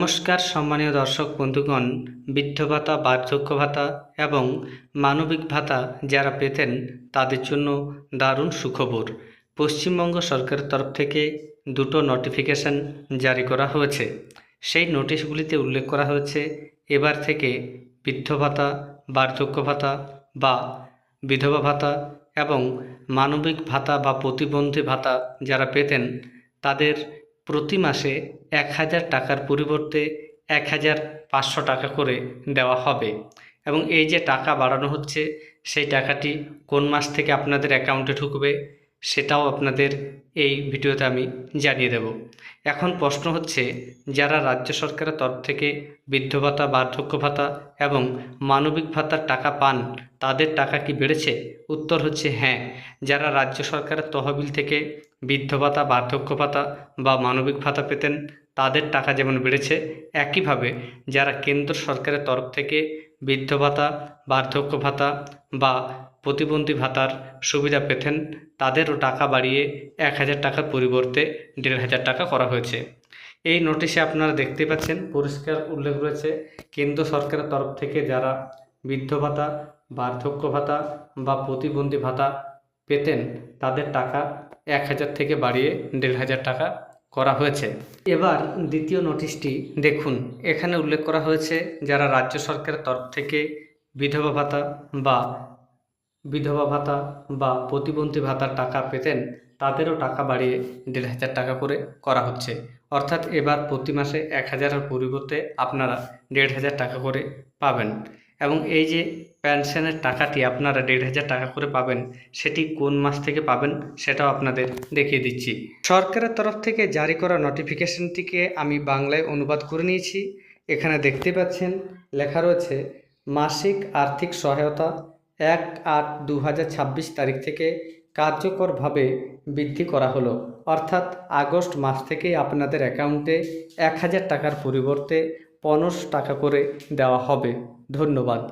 নমস্কার সম্মানীয় দর্শক বন্ধুগণ, বৃদ্ধ ভাতা, বার্ধক্য ভাতা এবং মানবিক ভাতা যারা পেতেন তাদের জন্য দারুণ সুখবর। পশ্চিমবঙ্গ সরকারের তরফ থেকে দুটো নোটিফিকেশন জারি করা হয়েছে। সেই নোটিশগুলিতে উল্লেখ করা হয়েছে এবার থেকে বৃদ্ধ ভাতা, বার্ধক্য ভাতা বা বিধবা ভাতা এবং মানবিক ভাতা বা প্রতিবন্ধী ভাতা যারা পেতেন তাদের প্রতি মাসে ১,০০০ টাকার পরিবর্তে ১,৫০০ টাকা করে দেওয়া হবে। এবং এই যে টাকা বাড়ানো হচ্ছে সেই টাকাটি কোন মাস থেকে আপনাদের অ্যাকাউন্টে ঢুকবে সেটাও আপনাদের এই ভিডিওতে আমি জানিয়ে দেব। এখন প্রশ্ন হচ্ছে, যারা রাজ্য সরকারের তরফ থেকে বৃদ্ধ ভাতা, বার্ধক্য ভাতা এবং মানবিক ভাতার টাকা পান তাদের টাকা কি বেড়েছে? উত্তর হচ্ছে হ্যাঁ। যারা রাজ্য সরকারের তহবিল থেকে বৃদ্ধ ভাতা, বার্ধক্য ভাতা বা মানবিক ভাতা পেতেন তাদের টাকা যেমন বেড়েছে, একইভাবে যারা কেন্দ্র সরকারের তরফ থেকে বৃদ্ধ ভাতা, বার্ধক্য ভাতা বা প্রতিবন্ধী ভাতার সুবিধা পেতেন তাদেরও টাকা বাড়িয়ে ১,০০০ টাকার পরিবর্তে ১,৫০০ টাকা করা হয়েছে। এই নোটিশে আপনারা দেখতে পাচ্ছেন পরিষ্কার উল্লেখ রয়েছে, কেন্দ্র সরকারের তরফ থেকে যারা বৃদ্ধ ভাতা, বার্ধক্য ভাতা বা প্রতিবন্ধী ভাতা পেতেন তাদের টাকা ১,০০০ থেকে বাড়িয়ে ১,৫০০ টাকা করা হয়েছে। এবার দ্বিতীয় নোটিশটি দেখুন। এখানে উল্লেখ করা হয়েছে যারা রাজ্য সরকারের তরফ থেকে বিধবা ভাতা বা প্রতিবন্ধী ভাতার টাকা পেতেন তাদেরও টাকা বাড়িয়ে ১,৫০০ টাকা করে করা হচ্ছে। অর্থাৎ এবার প্রতি মাসে ১,০০০-এর পরিবর্তে আপনারা ১,৫০০ টাকা করে পাবেন। এবং এই যে পেনশনের টাকাটি আপনারা ১,৫০০ টাকা করে পাবেন সেটি কোন মাস থেকে পাবেন সেটাও আপনাদের দেখিয়ে দিচ্ছি। সরকারের তরফ থেকে জারি করা নোটিফিকেশনটিকে আমি বাংলায় অনুবাদ করে নিয়েছি। এখানে দেখতে পাচ্ছেন লেখা রয়েছে, মাসিক আর্থিক সহায়তা ১/৮/২০২৬ তারিখ থেকে কার্যকরভাবে বৃদ্ধি করা হলো। অর্থাৎ আগস্ট মাস থেকেই আপনাদের অ্যাকাউন্টে ১,০০০ টাকার পরিবর্তে ১৫০০ টাকা করে দেওয়া হবে। ধন্যবাদ।